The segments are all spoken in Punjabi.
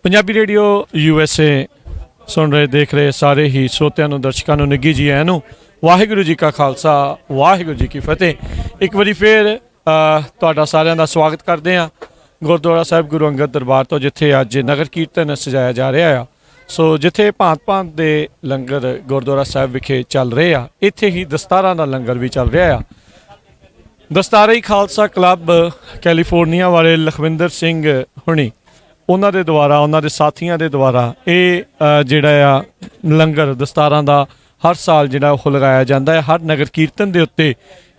ਪੰਜਾਬੀ ਰੇਡੀਓ USA ਸੁਣ ਰਹੇ ਦੇਖ ਰਹੇ ਸਾਰੇ ਹੀ ਸਰੋਤਿਆਂ ਨੂੰ ਦਰਸ਼ਕਾਂ ਨੂੰ ਨਿੱਘੀ ਜੀ ਆਇਆਂ ਨੂੰ ਵਾਹਿਗੁਰੂ ਜੀ ਕਾ ਖਾਲਸਾ ਵਾਹਿਗੁਰੂ ਜੀ ਕੀ ਫਤਿਹ। ਇੱਕ ਵਾਰੀ ਫੇਰ ਤੁਹਾਡਾ ਸਾਰਿਆਂ ਦਾ ਸਵਾਗਤ ਕਰਦੇ ਹਾਂ ਗੁਰਦੁਆਰਾ ਸਾਹਿਬ ਗੁਰੂ ਅੰਗਦ ਦਰਬਾਰ ਤੋਂ, ਜਿੱਥੇ ਅੱਜ ਨਗਰ ਕੀਰਤਨ ਸਜਾਇਆ ਜਾ ਰਿਹਾ ਆ। ਸੋ ਜਿੱਥੇ ਭਾਂਤ ਦੇ ਲੰਗਰ ਗੁਰਦੁਆਰਾ ਸਾਹਿਬ ਵਿਖੇ ਚੱਲ ਰਹੇ ਆ, ਇੱਥੇ ਹੀ ਦਸਤਾਰਾਂ ਦਾ ਲੰਗਰ ਵੀ ਚੱਲ ਰਿਹਾ ਆ। ਦਸਤਾਰੀ ਖਾਲਸਾ ਕਲੱਬ ਕੈਲੀਫੋਰਨੀਆ ਵਾਲੇ ਲਖਵਿੰਦਰ ਸਿੰਘ ਹੁਣੀ ਉਹਨਾਂ ਦੇ ਦੁਆਰਾ, ਉਹਨਾਂ ਦੇ ਸਾਥੀਆਂ ਦੇ ਦੁਆਰਾ ਇਹ ਜਿਹੜਾ ਆ ਲੰਗਰ ਦਸਤਾਰਾਂ ਦਾ ਹਰ ਸਾਲ ਜਿਹੜਾ ਉਹ ਲਗਾਇਆ ਜਾਂਦਾ ਹੈ। ਹਰ ਨਗਰ ਕੀਰਤਨ ਦੇ ਉੱਤੇ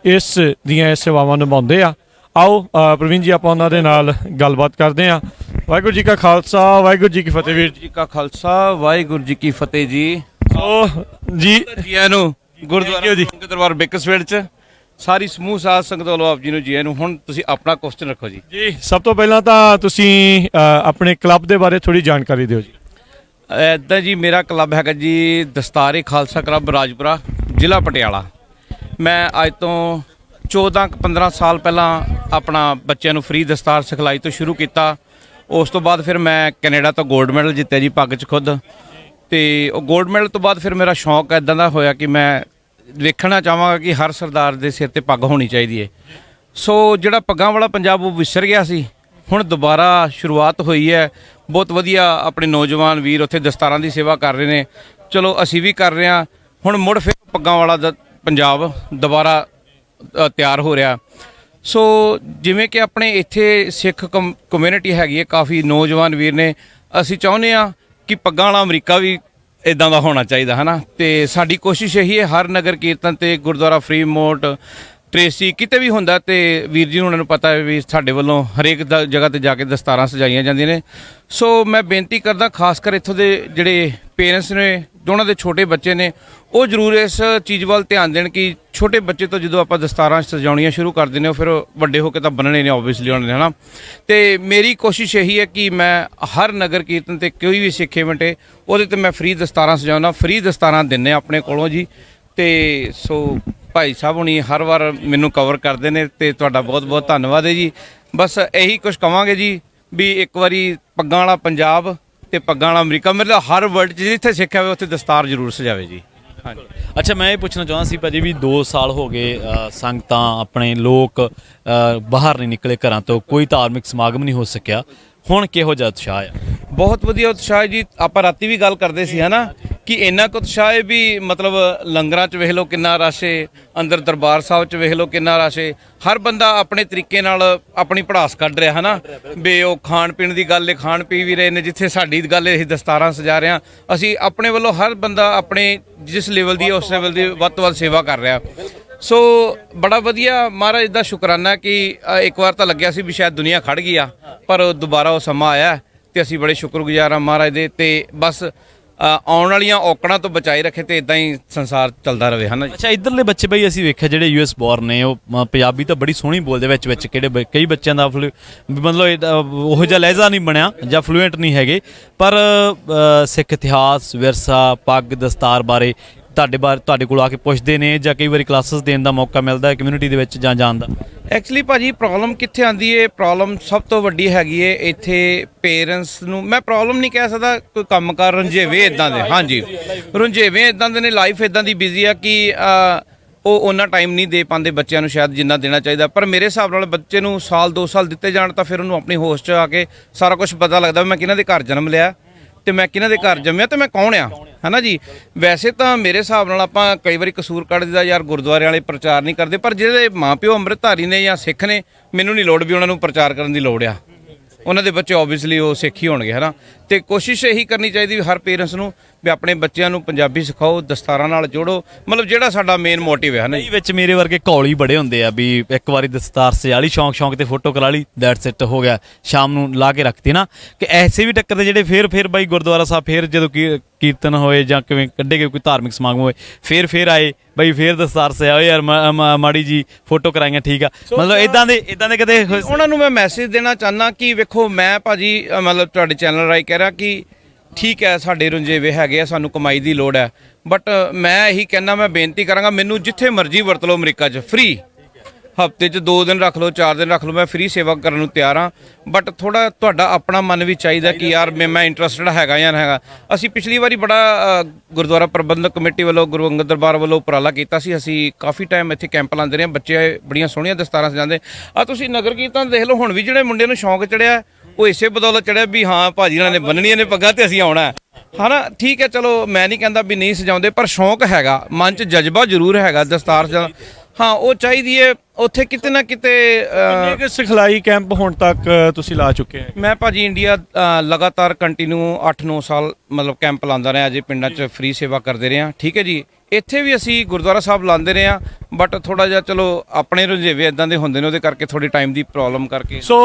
ਇਸ ਦੀਆਂ ਇਹ ਸੇਵਾਵਾਂ ਨਿਭਾਉਂਦੇ ਆ। ਆਓ ਪ੍ਰਵੀਨ ਜੀ ਆਪਾਂ ਉਹਨਾਂ ਦੇ ਨਾਲ ਗੱਲਬਾਤ ਕਰਦੇ ਹਾਂ। ਵਾਹਿਗੁਰੂ ਜੀ ਕਾ ਖਾਲਸਾ ਵਾਹਿਗੁਰੂ ਜੀ ਕੀ ਫਤਿਹ। ਵੀਰ ਜੀ ਕਾ ਖਾਲਸਾ ਵਾਹਿਗੁਰੂ ਜੀ ਕੀ ਫਤਿਹ ਜੀ। ਸੋ ਜੀ ਜੀਆਂ ਨੂੰ ਗੁਰਦੁਆਰਾ ਅੰਗਦ ਦਰਬਾਰ ਬੇਕਸਫੀਲਡ ਚ ਸਾਰੀ ਸਮੂਹ ਸਾਧ ਸੰਗਤ ਵੱਲੋਂ ਆਪ ਜੀ ਨੂੰ ਜੀਆਂ ਨੂੰ। ਹੁਣ ਤੁਸੀਂ ਆਪਣਾ ਕੁਐਸਚਨ ਰੱਖੋ ਜੀ। ਜੀ ਸਭ ਤੋਂ ਪਹਿਲਾਂ ਤਾਂ ਤੁਸੀਂ ਆਪਣੇ ਕਲੱਬ ਦੇ ਬਾਰੇ ਥੋੜੀ ਜਾਣਕਾਰੀ ਦਿਓ ਜੀ। ਇੱਦਾਂ ਜੀ ਮੇਰਾ ਕਲੱਬ ਹੈਗਾ ਜੀ ਦਸਤਾਰੇ ਖਾਲਸਾ ਕਲੱਬ ਰਾਜਪੁਰਾ, ਜ਼ਿਲ੍ਹਾ ਪਟਿਆਲਾ। ਮੈਂ ਅੱਜ ਤੋਂ 14-15 ਸਾਲ ਪਹਿਲਾਂ ਆਪਣਾ ਬੱਚਿਆਂ ਨੂੰ ਫ੍ਰੀ ਦਸਤਾਰ ਸਿਖਲਾਈ ਤੋਂ ਸ਼ੁਰੂ ਕੀਤਾ। ਉਸ ਤੋਂ ਬਾਅਦ ਫਿਰ ਮੈਂ ਕੈਨੇਡਾ ਤੋਂ 골ਡ ਮੈਡਲ ਜਿੱਤਿਆ ਜੀ ਪੱਗ 'ਚ ਖੁਦ। ਅਤੇ ਉਹ 골ਡ ਮੈਡਲ ਤੋਂ ਬਾਅਦ ਫਿਰ ਮੇਰਾ ਸ਼ੌਂਕ ਇੱਦਾਂ ਦਾ ਹੋਇਆ ਕਿ ਮੈਂ ਵੇਖਣਾ ਚਾਹਾਂਗਾ ਕਿ ਹਰ ਸਰਦਾਰ ਦੇ ਸਿਰ 'ਤੇ ਪੱਗ ਹੋਣੀ ਚਾਹੀਦੀ ਹੈ। ਸੋ ਜਿਹੜਾ ਪੱਗਾਂ ਵਾਲਾ ਪੰਜਾਬ ਉਹ ਵਿਸਰ ਗਿਆ ਸੀ, ਹੁਣ ਦੁਬਾਰਾ ਸ਼ੁਰੂਆਤ ਹੋਈ ਹੈ। ਬਹੁਤ ਵਧੀਆ ਆਪਣੇ ਨੌਜਵਾਨ ਵੀਰ ਉੱਥੇ ਦਸਤਾਰਾਂ ਦੀ ਸੇਵਾ ਕਰ ਰਹੇ ਨੇ। ਚਲੋ ਅਸੀਂ ਵੀ ਕਰ ਰਹੇ ਹਾਂ। ਹੁਣ ਮੁੜ ਫਿਰ ਪੱਗਾਂ ਵਾਲਾ ਪੰਜਾਬ ਦੁਬਾਰਾ ਤਿਆਰ ਹੋ ਰਿਹਾ। ਸੋ ਜਿਵੇਂ ਕਿ ਆਪਣੇ ਇੱਥੇ ਸਿੱਖ ਕਮਿਊਨਿਟੀ ਹੈਗੀ ਹੈ, ਕਾਫੀ ਨੌਜਵਾਨ ਵੀਰ ਨੇ। ਅਸੀਂ ਚਾਹੁੰਦੇ ਹਾਂ ਕਿ ਪੱਗਾਂ ਵਾਲਾ ਅਮਰੀਕਾ ਵੀ ਇੱਦਾਂ ਦਾ ਹੋਣਾ ਚਾਹੀਦਾ ਹੈ ਨਾ। ਅਤੇ ਸਾਡੀ ਕੋਸ਼ਿਸ਼ ਇਹੀ ਹੈ ਹਰ ਨਗਰ ਕੀਰਤਨ 'ਤੇ ਗੁਰਦੁਆਰਾ ਫਰੀਮੌਂਟ ਟ੍ਰੇਸੀ ਕਿਤੇ ਵੀ ਹੁੰਦਾ, ਅਤੇ ਵੀਰ ਜੀ ਉਹਨਾਂ ਨੂੰ ਪਤਾ ਹੈ ਵੀ ਸਾਡੇ ਵੱਲੋਂ ਹਰੇਕ ਜਗ੍ਹਾ 'ਤੇ ਜਾ ਕੇ ਦਸਤਾਰਾਂ ਸਜਾਈਆਂ ਜਾਂਦੀਆਂ ਨੇ। ਸੋ ਮੈਂ ਬੇਨਤੀ ਕਰਦਾ ਖਾਸ ਕਰ ਇੱਥੋਂ ਦੇ ਜਿਹੜੇ ਪੇਰੈਂਟਸ ਨੇ, ਉਹਨਾਂ ਦੇ ਛੋਟੇ ਬੱਚੇ ਨੇ, ਉਹ ਜ਼ਰੂਰ ਇਸ ਚੀਜ਼ ਵੱਲ ਧਿਆਨ ਦੇਣ ਕਿ ਛੋਟੇ ਬੱਚੇ ਤੋਂ ਜਦੋਂ ਆਪਾਂ ਦਸਤਾਰਾਂ ਸਜਾਉਣੀਆਂ ਸ਼ੁਰੂ ਕਰ ਦਿੰਦੇ ਹਾਂ ਫਿਰ ਵੱਡੇ ਹੋ ਕੇ ਤਾਂ ਬੰਨਣੇ ਨੇ ਓਬਵੀਅਸਲੀ ਉਹਨਾਂ ਨੇ, ਹੈ ਨਾ। ਅਤੇ ਮੇਰੀ ਕੋਸ਼ਿਸ਼ ਇਹੀ ਹੈ ਕਿ ਮੈਂ ਹਰ ਨਗਰ ਕੀਰਤਨ 'ਤੇ ਕੋਈ ਵੀ ਸਿੱਖ ਇਵੈਂਟ ਹੈ ਉਹਦੇ 'ਤੇ ਮੈਂ ਫ੍ਰੀ ਦਸਤਾਰਾਂ ਸਜਾਉਂਦਾ, ਫ੍ਰੀ ਦਸਤਾਰਾਂ ਦਿੰਦੇ ਆਪਣੇ ਕੋਲੋਂ ਜੀ। ਅਤੇ ਸੋ ਭਾਈ ਸਾਹਿਬ ਹੁਣੀ ਹਰ ਵਾਰ ਮੈਨੂੰ ਕਵਰ ਕਰਦੇ ਨੇ ਅਤੇ ਤੁਹਾਡਾ ਬਹੁਤ ਬਹੁਤ ਧੰਨਵਾਦ ਹੈ ਜੀ। ਬਸ ਇਹੀ ਕੁਛ ਕਹਾਂਗੇ ਜੀ ਵੀ ਇੱਕ ਵਾਰੀ ਪੱਗਾਂ ਵਾਲਾ ਪੰਜਾਬ ਅਤੇ ਪੱਗਾਂ ਵਾਲਾ ਅਮਰੀਕਾ, ਮਤਲਬ ਹਰ ਵਰਲਡ 'ਚ ਜਿੱਥੇ ਸਿੱਖਿਆ ਹੋਵੇ ਉੱਥੇ ਦਸਤਾਰ ਜ਼ਰੂਰ ਸਜਾਵੇ ਜੀ। ਹਾਂਜੀ। ਅੱਛਾ, ਮੈਂ ਇਹ ਪੁੱਛਣਾ ਚਾਹੁੰਦਾ ਸੀ ਭਾਜੀ ਵੀ 2 ਸਾਲ ਹੋ ਗਏ ਸੰਗਤਾਂ ਆਪਣੇ ਲੋਕ ਬਾਹਰ ਨਹੀਂ ਨਿਕਲੇ ਘਰਾਂ ਤੋਂ, ਕੋਈ ਧਾਰਮਿਕ ਸਮਾਗਮ ਨਹੀਂ ਹੋ ਸਕਿਆ। ਹੁਣ ਕਿਹੋ ਜਿਹਾ ਉਤਸ਼ਾਹ ਆ? ਬਹੁਤ ਵਧੀਆ ਉਤਸ਼ਾਹ ਹੈ ਜੀ। ਆਪਾਂ ਰਾਤੀ ਵੀ ਗੱਲ ਕਰਦੇ ਸੀ ਹੈ ਨਾ ਕਿ ਇੰਨਾ ਕੁ ਉਤਸ਼ਾਹ ਹੈ ਵੀ ਮਤਲਬ ਲੰਗਰਾਂ 'ਚ ਵੇਖ ਲਓ ਕਿੰਨਾ ਰਸ਼ ਹੈ, ਅੰਦਰ ਦਰਬਾਰ ਸਾਹਿਬ 'ਚ ਵੇਖ ਲਓ ਕਿੰਨਾ ਰਸ਼ ਹੈ। ਹਰ ਬੰਦਾ ਆਪਣੇ ਤਰੀਕੇ ਨਾਲ ਆਪਣੀ ਭੜਾਸ ਕੱਢ ਰਿਹਾ ਹੈ ਨਾ। ਵੀ ਉਹ ਖਾਣ ਪੀਣ ਦੀ ਗੱਲ ਹੈ, ਖਾਣ ਪੀ ਵੀ ਰਹੇ ਨੇ। ਜਿੱਥੇ ਸਾਡੀ ਗੱਲ ਹੈ ਅਸੀਂ ਦਸਤਾਰਾਂ ਸਜਾ ਰਹੇ ਹਾਂ। ਅਸੀਂ ਆਪਣੇ ਵੱਲੋਂ ਹਰ ਬੰਦਾ ਆਪਣੇ ਜਿਸ ਲੈਵਲ ਦੀ ਉਸ ਲੈਵਲ ਦੀ ਵੱਧ ਤੋਂ ਵੱਧ ਸੇਵਾ ਕਰ ਰਿਹਾ। ਸੋ ਬੜਾ ਵਧੀਆ ਮਹਾਰਾਜ ਦਾ ਸ਼ੁਕਰਾਨਾ ਕਿ ਇੱਕ ਵਾਰ ਤਾਂ ਲੱਗਿਆ ਸੀ ਵੀ ਸ਼ਾਇਦ ਦੁਨੀਆ ਖੜ੍ਹ ਗਈ ਆ, ਪਰ ਦੁਬਾਰਾ ਉਹ ਸਮਾਂ ਆਇਆ ਅਤੇ ਅਸੀਂ ਬੜੇ ਸ਼ੁਕਰਗੁਜ਼ਾਰ ਹਾਂ ਮਹਾਰਾਜ ਦੇ। ਅਤੇ ਬਸ ਆਉਣ ਵਾਲੀਆਂ ਔਕੜਾਂ ਤੋਂ ਬਚਾਈ ਰੱਖੇ ਅਤੇ ਇੱਦਾਂ ਹੀ ਸੰਸਾਰ ਚੱਲਦਾ ਰਹੇ ਹੈ ਨਾ। ਅੱਛਾ, ਇੱਧਰਲੇ ਬੱਚੇ ਬਈ ਅਸੀਂ ਵੇਖਿਆ ਜਿਹੜੇ US ਬੋਰਨ ਨੇ, ਉਹ ਪੰਜਾਬੀ ਤਾਂ ਬੜੀ ਸੋਹਣੀ ਬੋਲਦੇ, ਵਿੱਚ ਕਿਹੜੇ ਕਈ ਬੱਚਿਆਂ ਦਾ ਮਤਲਬ ਉਹੋ ਜਿਹਾ ਲਹਿਜ਼ਾ ਨਹੀਂ ਬਣਿਆ ਜਾਂ ਫਲੂਐਂਟ ਨਹੀਂ ਹੈਗੇ। ਪਰ ਸਿੱਖ ਇਤਿਹਾਸ, ਵਿਰਸਾ, ਪੱਗ, ਦਸਤਾਰ ਬਾਰੇ ਤੁਹਾਡੇ ਕੋਲ ਆ ਕੇ ਪੁੱਛਦੇ ਨੇ ਜਾਂ ਕਈ ਵਾਰੀ ਕਲਾਸਿਸ ਦੇਣ ਦਾ ਮੌਕਾ ਮਿਲਦਾ ਹੈ ਕਮਿਊਨਿਟੀ ਦੇ ਵਿੱਚ ਜਾਂ ਜਾਣ ਦਾ? ਐਕਚੁਅਲੀ ਭਾਜੀ ਪ੍ਰੋਬਲਮ ਕਿੱਥੇ ਆਉਂਦੀ ਹੈ? ਪ੍ਰੋਬਲਮ ਸਭ ਤੋਂ ਵੱਡੀ ਹੈਗੀ ਹੈ ਇੱਥੇ ਪੇਰੈਂਟਸ ਨੂੰ। ਮੈਂ ਪ੍ਰੋਬਲਮ ਨਹੀਂ ਕਹਿ ਸਕਦਾ, ਕੋਈ ਕੰਮਕਾਰ ਰੁਝੇਵੇਂ ਇੱਦਾਂ ਦੇ, ਹਾਂਜੀ ਰੁਝੇਵੇਂ ਇੱਦਾਂ ਦੇ ਨੇ, ਲਾਈਫ ਇੱਦਾਂ ਦੀ ਬਿਜ਼ੀ ਆ ਕਿ ਉਹ ਉਹਨਾਂ ਟਾਈਮ ਨਹੀਂ ਦੇ ਪਾਉਂਦੇ ਬੱਚਿਆਂ ਨੂੰ ਸ਼ਾਇਦ ਜਿੰਨਾ ਦੇਣਾ ਚਾਹੀਦਾ। ਪਰ ਮੇਰੇ ਹਿਸਾਬ ਨਾਲ ਬੱਚੇ ਨੂੰ 1-2 ਸਾਲ ਦਿੱਤੇ ਜਾਣ ਤਾਂ ਫਿਰ ਉਹਨੂੰ ਆਪਣੀ ਹੋਸ਼ 'ਚ ਆ ਕੇ ਸਾਰਾ ਕੁਝ ਪਤਾ ਲੱਗਦਾ ਮੈਂ ਕਿਹਨਾਂ ਦੇ ਘਰ ਜਨਮ ਲਿਆ ਅਤੇ ਮੈਂ ਕਿਹਨਾਂ ਦੇ ਘਰ ਜੰਮਿਆ ਅਤੇ ਮੈਂ ਕੌਣ ਆ, ਹੈ ਨਾ ਜੀ। ਵੈਸੇ ਤਾਂ ਮੇਰੇ ਹਿਸਾਬ ਨਾਲ ਆਪਾਂ ਕਈ ਵਾਰੀ ਕਸੂਰ ਕੱਢ ਦਿੱਤਾ ਯਾਰ ਗੁਰਦੁਆਰੇ ਵਾਲੇ ਪ੍ਰਚਾਰ ਨਹੀਂ ਕਰਦੇ, ਪਰ ਜਿਹੜੇ ਮਾਂ ਪਿਓ ਅੰਮ੍ਰਿਤਧਾਰੀ ਨੇ ਜਾਂ ਸਿੱਖ ਨੇ, ਮੈਨੂੰ ਨਹੀਂ ਲੋੜ ਵੀ ਉਹਨਾਂ ਨੂੰ ਪ੍ਰਚਾਰ ਕਰਨ ਦੀ ਲੋੜ ਆ। ਉਹਨਾਂ ਦੇ ਬੱਚੇ ਓਬਵੀਅਸਲੀ ਉਹ ਸਿੱਖ ਹੀ ਹੋਣਗੇ, ਹੈ ਨਾ। ਅਤੇ ਕੋਸ਼ਿਸ਼ ਇਹੀ ਕਰਨੀ ਚਾਹੀਦੀ ਵੀ ਹਰ ਪੇਰੈਂਟਸ ਨੂੰ ਵੀ ਆਪਣੇ ਬੱਚਿਆਂ ਨੂੰ ਪੰਜਾਬੀ ਸਿਖਾਓ, ਦਸਤਾਰਾਂ ਨਾਲ ਜੋੜੋ, ਮਤਲਬ ਜਿਹੜਾ ਸਾਡਾ ਮੇਨ ਮੋਟਿਵ ਹੈ ਨਾ ਜੀ। ਵਿੱਚ ਮੇਰੇ ਵਰਗੇ ਘੌਲੀ ਬੜੇ ਹੁੰਦੇ ਆ ਵੀ ਇੱਕ ਵਾਰੀ ਦਸਤਾਰ ਸਜਾ ਲਈ, ਸ਼ੌਂਕ ਤੇ ਫੋਟੋ ਕਰਾ ਲਈ, ਦੈਟਸ ਇਟ, ਹੋ ਗਿਆ, ਸ਼ਾਮ ਨੂੰ ਲਾ ਕੇ ਰੱਖਤੀ ਨਾ। ਕਿ ਐਸੇ ਵੀ ਟੱਕਰਦੇ ਜਿਹੜੇ ਫਿਰ ਬਾਈ ਗੁਰਦੁਆਰਾ ਸਾਹਿਬ ਫਿਰ ਜਦੋਂ ਕੀਰਤਨ ਹੋਏ ਜਾਂ ਕਿਵੇਂ ਕੱਢੇ ਗਏ ਕੋਈ ਧਾਰਮਿਕ ਸਮਾਗਮ ਹੋਏ ਫਿਰ ਆਏ ਬਈ ਫਿਰ ਦਸਤਾਰ ਸਜਾਓ ਯਾਰ ਮਾੜੀ ਜੀ ਫੋਟੋ ਕਰਾਈਆਂ, ਠੀਕ ਆ। ਮਤਲਬ ਇੱਦਾਂ ਦੇ ਕਦੇ ਉਹਨਾਂ ਨੂੰ ਮੈਂ ਮੈਸੇਜ ਦੇਣਾ ਚਾਹੁੰਦਾ ਕਿ ਵੇਖੋ ਮੈਂ ਭਾਜੀ ਮਤਲਬ ਤੁਹਾਡੇ ਚੈਨਲ ਰਾਹੀਂ ਕਹਿ ਰਿਹਾ ਕਿ ਠੀਕ ਹੈ ਸਾਡੇ ਰੁਝੇਵੇਂ ਹੈਗੇ ਆ, ਸਾਨੂੰ ਕਮਾਈ ਦੀ ਲੋੜ ਹੈ, ਬਟ ਮੈਂ ਇਹੀ ਕਹਿੰਦਾ, ਮੈਂ ਬੇਨਤੀ ਕਰਾਂਗਾ ਮੈਨੂੰ ਜਿੱਥੇ ਮਰਜ਼ੀ ਵਰਤ ਲਓ ਅਮਰੀਕਾ 'ਚ ਫ੍ਰੀ, ਹਫਤੇ 'ਚ 2 ਦਿਨ ਰੱਖ ਲਓ 4 ਦਿਨ ਰੱਖ ਲਓ, ਮੈਂ ਫ੍ਰੀ ਸੇਵਾ ਕਰਨ ਨੂੰ ਤਿਆਰ ਹਾਂ। ਬਟ ਥੋੜਾ ਤੁਹਾਡਾ ਆਪਣਾ ਮਨ ਵੀ ਚਾਹੀਦਾ ਕਿ ਯਾਰ ਮੈਂ ਇੰਟਰਸਟਡ ਹੈਗਾ ਜਾਂ ਨਾ ਹੈਗਾ। ਅਸੀਂ ਪਿਛਲੀ ਵਾਰੀ ਬੜਾ ਗੁਰਦੁਆਰਾ ਪ੍ਰਬੰਧਕ ਕਮੇਟੀ ਵੱਲੋਂ ਗੁਰੂ ਅੰਗਦ ਦਰਬਾਰ ਵੱਲੋਂ ਉਪਰਾਲਾ ਕੀਤਾ ਸੀ। ਅਸੀਂ ਕਾਫੀ ਟਾਈਮ ਇੱਥੇ ਕੈਂਪ ਲਾਉਂਦੇ ਰਹੇ, ਬੱਚੇ ਬੜੀਆਂ ਸੋਹਣੀਆਂ ਦਸਤਾਰਾਂ ਸਜਾਉਂਦੇ ਆ। ਤੁਸੀਂ ਨਗਰ ਕੀਰਤਨ ਦੇਖ ਲਓ, ਹੁਣ ਵੀ ਜਿਹੜੇ ਮੁੰਡੇ ਨੂੰ ਸ਼ੌਂਕ ਚੜਿਆ ਉਹ ਇਸੇ ਬਦੌਲਤ ਚੜਿਆ ਵੀ ਹਾਂ ਭਾਜੀ ਨਾਲ ਨੇ ਬੰਨਣੀਆਂ ਨੇ ਪੱਗਾਂ ਤੇ ਅਸੀਂ ਆਉਣਾ ਹਨਾ। ਠੀਕ ਹੈ, ਚਲੋ ਮੈਂ ਨਹੀਂ ਕਹਿੰਦਾ ਵੀ ਨਹੀਂ ਸਜਾਉਂਦੇ, ਪਰ ਸ਼ੌਂਕ ਹੈਗਾ, ਮਨ 'ਚ ਜਜ਼ਬਾ ਜ਼ਰੂਰ ਹੈਗਾ ਦਸਤਾਰ ਸਜਾਉਣ। ਹਾਂ, ਉਹ ਚਾਹੀਦੀ ਹੈ। ਉੱਥੇ ਕਿਤੇ ਨਾ ਕਿਤੇ ਕਿੰਨੇ ਕੁ ਸਿਖਲਾਈ ਕੈਂਪ ਹੁਣ ਤੱਕ ਤੁਸੀਂ ਲਾ ਚੁੱਕੇ ਹੋ? ਮੈਂ ਭਾਜੀ ਇੰਡੀਆ ਲਗਾਤਾਰ ਕੰਟੀਨਿਊ 8-9 ਸਾਲ ਮਤਲਬ ਕੈਂਪ ਲਾਉਂਦਾ ਰਿਹਾ ਅਜੇ ਪਿੰਡਾਂ 'ਚ ਫ੍ਰੀ ਸੇਵਾ ਕਰਦੇ ਰਹੇ ਹਾਂ। ਠੀਕ ਹੈ ਜੀ, ਇੱਥੇ ਵੀ ਅਸੀਂ ਗੁਰਦੁਆਰਾ ਸਾਹਿਬ ਲਾਉਂਦੇ ਰਹੇ ਹਾਂ, ਬਟ ਥੋੜਾ ਜਿਹਾ ਚਲੋ ਆਪਣੇ ਰੁਝੇਵੇ ਇਦਾਂ ਦੇ ਹੁੰਦੇ ਨੇ, ਉਹਦੇ ਕਰਕੇ ਥੋੜੀ ਟਾਈਮ ਦੀ ਪ੍ਰੋਬਲਮ ਕਰਕੇ। ਸੋ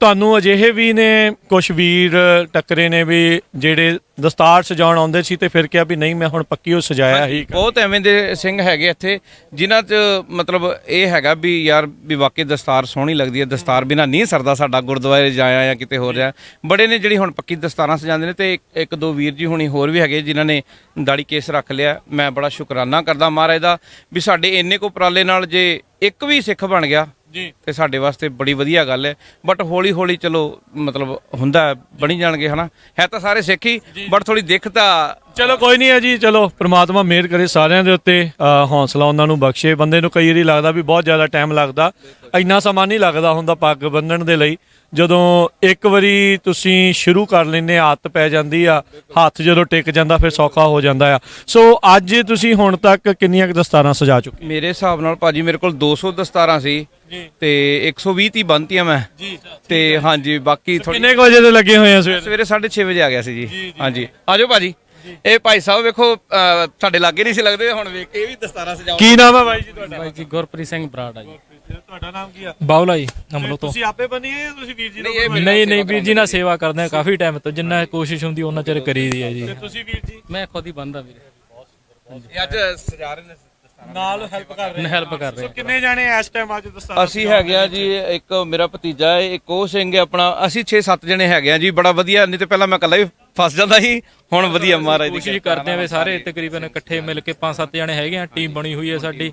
ਤੁਹਾਨੂੰ ਅਜਿਹੇ ਵੀ ਨੇ ਕੁਝ ਵੀਰ ਟੱਕਰੇ ਨੇ ਵੀ ਜਿਹੜੇ ਦਸਤਾਰ ਸਜਾਉਣ ਆਉਂਦੇ ਸੀ ਤੇ ਫਿਰ ਕਿਹਾ ਵੀ ਨਹੀਂ ਮੈਂ ਹੁਣ ਪੱਕੀ ਉਹ ਸਜਾਇਆ ਹੀ। ਬਹੁਤ ਐਵੇਂ ਦੇ ਸਿੰਘ ਹੈਗੇ ਇੱਥੇ ਜਿਨ੍ਹਾਂ 'ਚ ਮਤਲਬ ਇਹ ਹੈਗਾ ਵੀ ਯਾਰ ਵੀ ਵਾਕਈ ਦਸਤਾਰ ਸੋਹਣੀ ਲੱਗਦੀ ਹੈ, ਦਸਤਾਰ ਬਿਨਾਂ ਨਹੀਂ ਸਰਦਾ ਸਾਡਾ, ਗੁਰਦੁਆਰੇ ਜਾਇਆ ਜਾਂ ਕਿਤੇ ਹੋਰ ਜਾ ਬੜੇ ਨੇ ਜਿਹੜੀ ਹੁਣ ਪੱਕੀ ਦਸਤਾਰਾਂ ਸਜਾਉਂਦੇ ਨੇ। ਤੇ ਇੱਕ ਦੋ ਵੀਰ ਜੀ ਹੁਣੀ ਹੋਰ ਵੀ ਹੈਗੇ ਜਿਨ੍ਹਾਂ ਨੇ ਦਾੜੀ ਕੇਸ ਰੱਖ ਲਿਆ। ਮੈਂ ਬੜਾ ਸ਼ੁਕਰਾਨਾ ਕਰਦਾ ਮਹਾਰਾਜ ਦਾ ਵੀ ਸਾਡੇ ਇੰਨੇ ਕੁ ਉਪਰਾਲੇ ਨਾਲ ਜੇ ਇੱਕ ਵੀ ਸਿੱਖ ਬਣ ਗਿਆ ਜੀ ਤੇ ਸਾਡੇ ਵਾਸਤੇ ਬੜੀ ਵਧੀਆ ਗੱਲ ਹੈ। ਬਟ ਹੌਲੀ ਹੌਲੀ ਚਲੋ ਮਤਲਬ ਹੁੰਦਾ ਬਣੀ ਜਾਣਗੇ ਹਨਾ। ਹੈ ਤਾਂ ਸਾਰੇ ਸਿੱਖ ਹੀ, ਬਟ ਥੋੜੀ ਦਿੱਖ ਤਾਂ ਚਲੋ ਕੋਈ ਨਹੀਂ ਹੈ ਜੀ। ਚਲੋ ਪ੍ਰਮਾਤਮਾ ਮਿਹਰ ਕਰੇ ਸਾਰਿਆਂ ਦੇ ਉੱਤੇ, ਹੌਸਲਾ ਉਹਨਾਂ ਨੂੰ ਬਖਸ਼ੇ। ਬੰਦੇ ਨੂੰ ਕਈ ਵਾਰੀ ਲੱਗਦਾ ਵੀ ਬਹੁਤ ਜ਼ਿਆਦਾ ਟਾਈਮ ਲੱਗਦਾ, ਇੰਨਾ ਸਮਾਂ ਨਹੀਂ ਲੱਗਦਾ ਹੁੰਦਾ ਪੱਗ ਬੰਨਣ ਦੇ ਲਈ। ਜਦੋਂ ਇੱਕ ਵਾਰੀ ਤੁਸੀਂ ਸ਼ੁਰੂ ਕਰ ਲੈਂਦੇ, ਆਦਤ ਪੈ ਜਾਂਦੀ ਆ, ਹੱਥ ਜਦੋਂ ਟਿਕ ਜਾਂਦਾ ਫਿਰ ਸੌਖਾ ਹੋ ਜਾਂਦਾ ਆ। ਸੋ ਅੱਜ ਤੁਸੀਂ ਹੁਣ ਤੱਕ ਕਿੰਨੀਆਂ ਕੁ ਦਸਤਾਰਾਂ ਸਜਾ ਚੁੱਕੇ? ਮੇਰੇ ਹਿਸਾਬ ਨਾਲ ਭਾਜੀ ਮੇਰੇ ਕੋਲ 200 ਦਸਤਾਰਾਂ ਸੀ ਤੇ 120 ਹੀ ਬੰਨਤੀਆਂ ਮੈਂ ਤੇ ਹਾਂਜੀ ਬਾਕੀ ਕਿੰਨੇ ਕੁ ਵਜੇ ਦੇ ਲੱਗੇ ਹੋਏ ਆ? ਸਵੇਰੇ 6:30 ਵਜੇ ਆ ਗਿਆ ਸੀ ਜੀ। ਹਾਂਜੀ ਆਜੋ ਭਾਜੀ। ਇਹ ਭਾਈ ਸਾਹਿਬ ਵੇਖੋ ਸਾਡੇ ਲਾਗੇ ਨਹੀਂ ਸੀ ਲੱਗਦੇ, ਹੁਣ ਵੇਖ ਕੇ ਇਹ ਵੀ ਦਸਤਾਰਾਂ ਸਜਾਓ। ਕੀ ਨਾਮ ਹੈ ਬਾਈ ਜੀ ਤੁਹਾਡਾ? ਬਾਈ ਜੀ ਗੁਰਪ੍ਰੀਤ ਸਿੰਘ ਬਰਾੜ ਆ ਜੀ। ਤੁਹਾਡਾ ਨਾਮ ਕੀ ਆ? ਬਾਉਲਾ ਜੀ ਅਮਲੋ ਤੋਂ। ਤੁਸੀਂ ਆਪੇ ਬੰਨੀ ਹੈ ਜਾਂ ਤੁਸੀਂ ਵੀਰ ਜੀ ਨਹੀਂ ਵੀਰ ਜੀ ਨਾਲ ਸੇਵਾ ਕਰਦੇ ਆ ਕਾਫੀ ਟਾਈਮ ਤੋਂ, ਜਿੰਨਾ ਕੋਸ਼ਿਸ਼ ਹੁੰਦੀ ਉਹਨਾਂ ਚਿਰ ਕਰੀਦੀ ਹੈ ਜੀ। ਤੁਸੀਂ ਵੀਰ ਜੀ? ਮੈਂ ਖੁਦ ਹੀ ਬੰਦਾ ਵੀਰੇ। ਇਹ ਅੱਜ ਸਜਾ ਰਹੇ ਨੇ ਨਾਲ ਹੈਲਪ ਕਰ ਰਹੇ? ਹੈਲਪ ਕਰ ਰਹੇ। ਕਿੰਨੇ ਜਾਣੇ ਇਸ ਟਾਈਮ ਅੱਜ ਦਸਤਾਰ? ਅਸੀਂ ਹੈਗੇ ਆ ਜੀ, ਇੱਕ ਮੇਰਾ ਭਤੀਜਾ ਹੈ, ਇੱਕ ਉਹ ਸਿੰਘ ਹੈ ਆਪਣਾ, ਅਸੀਂ 6-7 ਜਣੇ ਹੈਗੇ ਆ ਜੀ। ਬੜਾ ਵਧੀਆ, ਨਹੀਂ ਤੇ ਪਹਿਲਾਂ ਮੈਂ ਇਕੱਲਾ ਹੀ ਫਸ ਜਾਂਦਾ ਸੀ, ਹੁਣ ਵਧੀਆ ਮਹਾਰਾਜ ਦੀ ਕੋਸ਼ਿਸ਼ ਕਰਦੇ ਆ ਵੀ ਸਾਰੇ ਤਕਰੀਬਨ ਇਕੱਠੇ ਮਿਲ ਕੇ 5-7 ਜਣੇ ਹੈਗੇ ਆ, ਟੀਮ ਬਣੀ ਹੋਈ ਹੈ ਸਾਡੀ।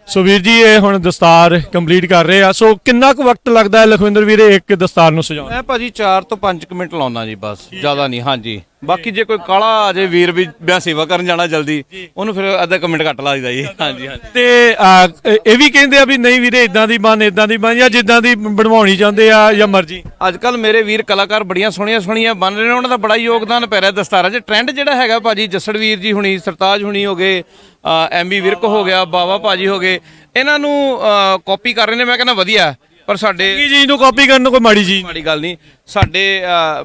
ਸੋ ਵੀਰ ਜੀ ਇਹ ਹੁਣ ਦਸਤਾਰ ਕੰਪਲੀਟ ਕਰ ਰਹੇ ਆ। ਸੋ ਕਿੰਨਾ ਕੁ ਵਕਤ ਲੱਗਦਾ ਹੈ ਲਖਵਿੰਦਰ ਵੀਰੇ ਇੱਕ ਦਸਤਾਰ ਨੂੰ ਸਜਾਉਣ? ਮੈਂ ਭਾਜੀ 4 ਤੋਂ 5 ਮਿੰਟ ਲਾਉਣਾ ਜੀ, ਬਸ ਜ਼ਿਆਦਾ ਨਹੀਂ। ਹਾਂਜੀ ਬਾਕੀ ਜੇ ਕੋਈ ਕਾਲਾ ਆ ਜੇ ਵੀਰ ਵੀ ਵਿਆਹ ਸੇਵਾ ਕਰਨ ਜਾਣਾ ਜਲਦੀ, ਉਹਨੂੰ ਫਿਰ ਅੱਧਾ ਕੁ ਮਿੰਟ ਘੱਟ ਲਾ ਦਿੰਦਾ ਜੀ। ਹਾਂਜੀ ਹਾਂਜੀ। ਤੇ ਇਹ ਵੀ ਕਹਿੰਦੇ ਆ ਵੀ ਨਹੀਂ ਵੀਰੇ ਇਦਾਂ ਦੀ ਬਣ ਜਾਂ ਜਿੱਦਾਂ ਦੀ ਬਣਵਾਉਣੀ ਚਾਹੁੰਦੇ ਆ ਜਾਂ ਮਰਜ਼ੀ? ਅੱਜ ਕੱਲ ਮੇਰੇ ਵੀਰ ਕਲਾਕਾਰ ਬੜੀਆਂ ਸੋਹਣੀਆਂ ਬਣ ਰਹੇ ਨੇ, ਉਹਨਾਂ ਦਾ ਬੜਾ ਯੋਗਦਾਨ ਪੈ ਰਿਹਾ ਦਸਤਾਰਾਂ 'ਚ। ਟ੍ਰੈਂਡ ਜਿਹੜਾ ਹੈਗਾ ਭਾਜੀ, ਜੱਸੜ ਵੀਰ ਜੀ ਹੁਣੀ, ਸਰਤਾਜ ਹੁਣੀ ਹੋ ਗਏ, ਐਮਬੀ ਵਿਰਕ ਹੋ ਗਿਆ, ਬਾਵਾ ਭਾਜੀ ਹੋ ਗਏ, ਇਹਨਾਂ ਨੂੰ ਕਾਪੀ ਕਰ ਰਹੇ ਨੇ। ਮੈਂ ਕਹਿੰਦਾ ਵਧੀਆ, ਪਰ ਸਾਡੇ ਜੀ ਨੂੰ ਕਾਪੀ ਕਰਨ ਨੂੰ ਕੋਈ ਮਾੜੀ ਚੀਜ਼ ਮਾੜੀ ਗੱਲ ਨਹੀਂ। ਸਾਡੇ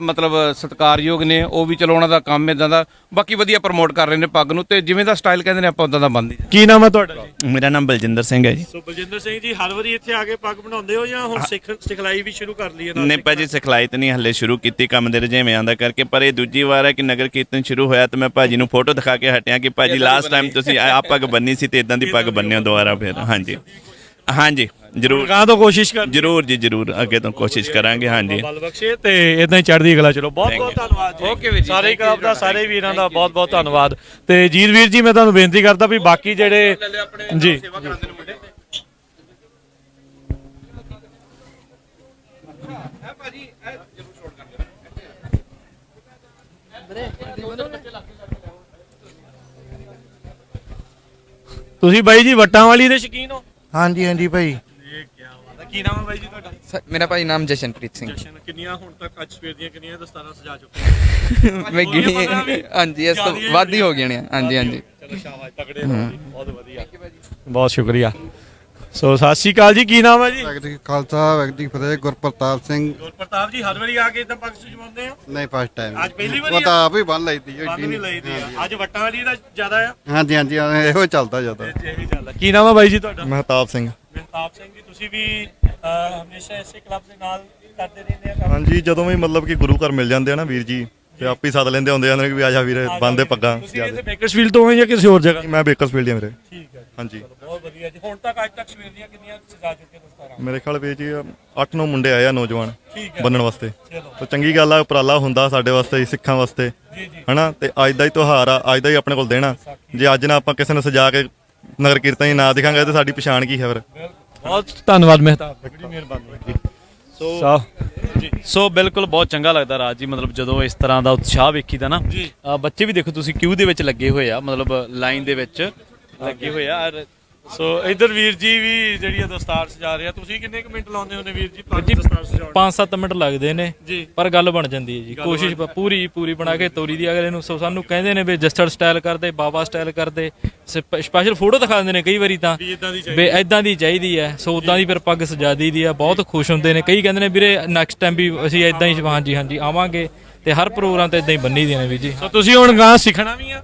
ਮਤਲਬ ਸਤਿਕਾਰਯੋਗ ਨੇ ਉਹ ਵੀ, ਚਲੋ ਉਹਨਾਂ ਦਾ ਕੰਮ ਇਦਾਂ ਦਾ। ਬਾਕੀ ਵਧੀਆ ਪ੍ਰਮੋਟ ਕਰ ਰਹੇ ਨੇ ਪੱਗ ਨੂੰ, ਤੇ ਜਿਵੇਂ ਦਾ ਸਟਾਈਲ ਕਹਿੰਦੇ ਨੇ ਆਪਾਂ ਉਦਾਂ ਦਾ ਬੰਦੀ। ਕੀ ਨਾਮ ਹੈ ਤੁਹਾਡਾ ਜੀ? ਮੇਰਾ ਨਾਮ ਬਲਜਿੰਦਰ ਸਿੰਘ ਹੈ ਜੀ। ਸੋ ਬਲਜਿੰਦਰ ਸਿੰਘ ਜੀ, ਹਰ ਵਾਰੀ ਇੱਥੇ ਆ ਕੇ ਪੱਗ ਬਣਾਉਂਦੇ ਹੋ ਜਾਂ ਹੁਣ ਸਿਖਲਾਈ ਵੀ ਸ਼ੁਰੂ ਕਰ ਲਈ ਹੈ? ਨਹੀਂ ਭਾਜੀ, ਸਿਖਲਾਈ ਤਾਂ ਨਹੀਂ ਹੱਲੇ ਸ਼ੁਰੂ ਕੀਤੀ, ਕੰਮ ਦੇ ਰੁਝੇਵੇਂ ਆਂਦਾ ਕਰਕੇ। ਪਰ ਇਹ ਦੂਜੀ ਵਾਰ ਹੈ ਕਿ ਨਗਰ ਕੀਰਤਨ ਸ਼ੁਰੂ ਹੋਇਆ ਤੇ ਮੈਂ ਭਾਜੀ ਨੂੰ ਫੋਟੋ ਦਿਖਾ ਕੇ ਹਟਿਆ ਕਿ ਭਾਜੀ ਲਾਸਟ ਟਾਈਮ ਤੁਸੀਂ ਆ ਪੱਗ ਬੰਨੀ ਸੀ ਤੇ ਇਦਾਂ ਦੀ ਪੱਗ ਬੰਨਿਓ ਦੁਬਾਰਾ ਫਿਰ। ਹਾਂਜੀ ਹਾਂਜੀ ਜਰੂਰ, ਗਾਂ ਤੋਂ ਕੋਸ਼ਿਸ਼ ਕਰ ਜਰੂਰ ਜੀ ਜਰੂਰ, ਅੱਗੇ ਤੋਂ ਕੋਸ਼ਿਸ਼ ਕਰਾਂਗੇ। ਹਾਂਜੀ ਬਲ ਬਖਸ਼ੇ ਤੇ ਇਦਾਂ ਹੀ ਚੜ੍ਹਦੀ ਕਲਾ। ਚਲੋ ਬਹੁਤ ਬਹੁਤ ਧੰਨਵਾਦ ਜੀ। ਓਕੇ ਵੀਰ ਜੀ, ਸਾਰੇ ਕਲੱਬ ਦਾ, ਸਾਰੇ ਵੀਰਾਂ ਦਾ ਬਹੁਤ ਬਹੁਤ ਧੰਨਵਾਦ। ਤੇ ਜੀਤ ਵੀਰ ਜੀ, ਮੈਂ ਤੁਹਾਨੂੰ ਬੇਨਤੀ ਕਰਦਾ ਵੀ ਬਾਕੀ ਜਿਹੜੇ ਜੀ ਤੁਸੀਂ ਬਾਈ ਜੀ ਵੱਟਾਂ ਵਾਲੀ ਦੇ ਸ਼ੌਕੀਨ ਹੋ? ਹਾਂਜੀ ਹਾਂਜੀ ਭਾਈ। ਇਹ ਕੀ ਬਾਤ ਹੈ। ਕੀ ਨਾਮ ਹੈ ਬਾਈ ਜੀ ਤੁਹਾਡਾ? ਮੇਰਾ ਭਾਈ ਨਾਮ ਜਸ਼ਨਪ੍ਰੀਤ ਸਿੰਘ। ਜਸ਼ਨ, ਕਿੰਨੀਆਂ ਹੁਣ ਤੱਕ ਅੱਜ ਸਵੇਰ ਦੀਆਂ ਕਿੰਨੀਆਂ ਦਸਤਾਰਾਂ ਸਜਾ ਚੁੱਕੇ ਹੋ? ਮੈਂ ਗਿਣੀ ਹਾਂਜੀ, ਇਸ ਤੋਂ ਵੱਧ ਹੀ ਹੋ ਗਏ ਨੇ। ਹਾਂਜੀ ਹਾਂਜੀ ਚਲੋ ਸ਼ਾਬਾਸ਼, ਤਕੜੇ ਰਹੋ ਜੀ, ਬਹੁਤ ਵਧੀਆ, ਬਹੁਤ ਸ਼ੁਕਰੀਆ। ਸੋ ਸਤਿ ਸ਼੍ਰੀ ਅਕਾਲ ਜੀ, ਕੀ ਨਾਮ ਹੈ ਜੀ? ਵਾਹਿਗੁਰੂ ਜੀ ਕਾ ਖਾਲਸਾ ਵਾਹਿਗੁਰੂ ਜੀ ਕੀ ਫਤਿਹ। ਗੁਰਪ੍ਰਤਾਪ ਸਿੰਘ। ਗੁਰਪ੍ਰਤਾਪ ਜੀ, ਹਰ ਵਾਰੀ ਆ ਕੇ ਇਦਾਂ ਪੱਗ ਸਜਵਾਉਂਦੇ ਆ? ਨਹੀਂ ਫਸਟ ਟਾਈਮ। ਅੱਜ ਪਹਿਲੀ ਵਾਰੀ ਉਹ ਤਾਂ ਆਪ ਹੀ ਬੰਨ ਲਈਦੀ ਬੰਦ ਵੀ ਲਈਦੀ ਆ। ਅੱਜ ਵੱਟਾਂ ਵਾਲੀ ਦਾ ਜ਼ਿਆਦਾ ਆ? ਹਾਂਜੀ ਹਾਂਜੀ, ਇਹੋ ਚੱਲਦਾ ਜ਼ਿਆਦਾ। ਇਹ ਵੀ ਚੱਲਦਾ। ਕੀ ਨਾਮ ਹੈ ਬਾਈ ਜੀ ਤੁਹਾਡਾ? ਮਹਿਤਾਬ ਸਿੰਘ। ਮਹਿਤਾਬ ਸਿੰਘ ਜੀ, ਤੁਸੀਂ ਵੀ ਹਮੇਸ਼ਾ ਇਸੇ ਕਲੱਬ ਦੇ ਨਾਲ ਕਰਦੇ ਰਹਿੰਦੇ ਆ ਕੰਮ? ਹਾਂਜੀ, ਜਦੋਂ ਵੀ ਮਤਲਬ ਕਿ ਗੁਰੂ ਘਰ ਮਿਲ ਜਾਂਦੇ ਆ ਨਾ ਵੀਰ ਜੀ, ਤੇ ਆਪੇ ਹੀ ਸੱਦ ਲੈਂਦੇ ਹੁੰਦੇ ਆ ਕਿ ਵੀ ਆ ਜਾ ਵੀਰੇ ਬੰਦੇ ਪੱਗਾਂ। ਤੁਸੀਂ ਇੱਥੇ ਬੇਕਰਸਫੀਲਡ ਤੋਂ ਹੋ ਜਾਂ ਕਿਸੇ ਹੋਰ ਜਗ੍ਹਾ? ਮੈਂ ਬੇਕਰਸਫੀਲਡ ਆ ਵੀਰੇ। ਠੀਕ ਹੈ, ਹਾਂਜੀ। ਬਹੁਤ ਵਧੀਆ ਜੀ। ਹੁਣ ਤੱਕ ਅੱਜ ਤੱਕ ਸਵੇਰ ਦੀਆਂ ਕਿੰਨੀਆਂ ਸਜਾ ਚੁੱਕੇ ਦਸਤਾਰਾਂ? ਮੇਰੇ ਖਿਆਲ ਵਿੱਚ 8-9 ਮੁੰਡੇ ਆਏ ਆ ਨੌਜਵਾਨ ਠੀਕ ਹੈ, ਬੰਨਣ ਵਾਸਤੇ। ਚਲੋ ਤਾਂ ਚੰਗੀ ਗੱਲ ਆ, ਉਪਰਾਲਾ ਹੁੰਦਾ ਸਾਡੇ ਵਾਸਤੇ, ਸਿੱਖਾਂ ਵਾਸਤੇ, ਜੀ ਜੀ। ਹਨਾ। ਤੇ ਅੱਜ ਦਾ ਹੀ ਤਿਉਹਾਰ ਆ, ਅੱਜ ਦਾ ਹੀ ਆਪਣੇ ਕੋਲ ਦੇਣਾ। ਜੇ ਅੱਜ ਨਾ ਆਪਾਂ ਕਿਸੇ ਨੂੰ ਸਜਾ ਕੇ ਨਗਰ ਕੀਰਤਨ ਹੀ ਨਾ ਦਿਖਾਂਗੇ ਤੇ ਸਾਡੀ ਪਛਾਣ ਕੀ ਹੈ ਫਿਰ। ਬਹੁਤ ਧੰਨਵਾਦ ਮਹਿਤਾਬ, ਬੜੀ ਮਿਹਰਬਾਨੀ ਜੀ। ਸੋ ਬਿਲਕੁਲ ਬਹੁਤ ਚੰਗਾ ਲੱਗਦਾ ਰਾਜ ਜੀ, ਮਤਲਬ ਜਦੋਂ ਇਸ ਤਰ੍ਹਾਂ ਦਾ ਉਤਸ਼ਾਹ ਵੇਖੀਦਾ ਨਾ। ਬੱਚੇ ਵੀ ਦੇਖੋ ਤੁਸੀਂ ਕਿਊ ਦੇ ਵਿੱਚ ਲੱਗੇ ਹੋਏ ਆ, ਮਤਲਬ ਲਾਈਨ ਦੇ ਵਿੱਚ ਲੱਗੇ ਹੋਏ ਆ। ਸੋ ਇਧਰ ਵੀਰ ਜੀ ਵੀ ਜਿਹੜੀ ਆ ਦਸਤਾਰ ਸਜਾ ਰਹੇ ਆ। ਤੁਸੀਂ ਕਿੰਨੇ ਕੁ ਮਿੰਟ ਲਾਉਂਦੇ ਹੁੰਦੇ ਵੀਰ ਜੀ ਦਸਤਾਰ ਸਜਾਉਣ 5-7 ਮਿੰਟ ਲੱਗਦੇ ਨੇ ਜੀ? ਪਰ ਗੱਲ ਬਣ ਜਾਂਦੀ ਹੈ ਜੀ। ਕੋਸ਼ਿਸ਼ ਪੂਰੀ ਬਣਾ ਕੇ ਤੋਰੀ ਦੀ ਅਗਲੇ ਨੂੰ। ਸਾਨੂੰ ਕਹਿੰਦੇ ਨੇ ਵੀ ਜਸਟਰ ਸਟਾਈਲ ਕਰਦੇ, ਬਾਬਾ ਸਟਾਈਲ ਕਰਦੇ, ਸਪੈਸ਼ਲ ਫੋਟੋ ਦਿਖਾ ਦਿੰਦੇ ਨੇ ਕਈ ਵਾਰੀ ਤਾਂ ਵੀ ਇਦਾਂ ਦੀ ਚਾਹੀਦੀ ਹੈ। ਸੋ ਉਦਾਂ ਦੀ ਫਿਰ ਪੱਗ ਸਜਾ ਦੀ ਆ, ਬਹੁਤ ਖੁਸ਼ ਹੁੰਦੇ ਨੇ। ਕਈ ਕਹਿੰਦੇ ਨੇ ਵੀਰੇ ਨੈਕਸਟ ਟਾਈਮ ਵੀ ਅਸੀਂ ਇਦਾਂ ਹੀ ਹਾਂਜੀ ਆਵਾਂਗੇ, ਤੇ ਹਰ ਪ੍ਰੋਗਰਾਮ ਤੇ ਇਦਾਂ ਹੀ ਬੰਨੀ ਦੀਆਂ ਨੇ ਵੀਰ ਜੀ। ਸੋ ਤੁਸੀਂ ਹੁਣ ਗਾਂ ਸਿੱਖਣਾ ਵੀ ਆ?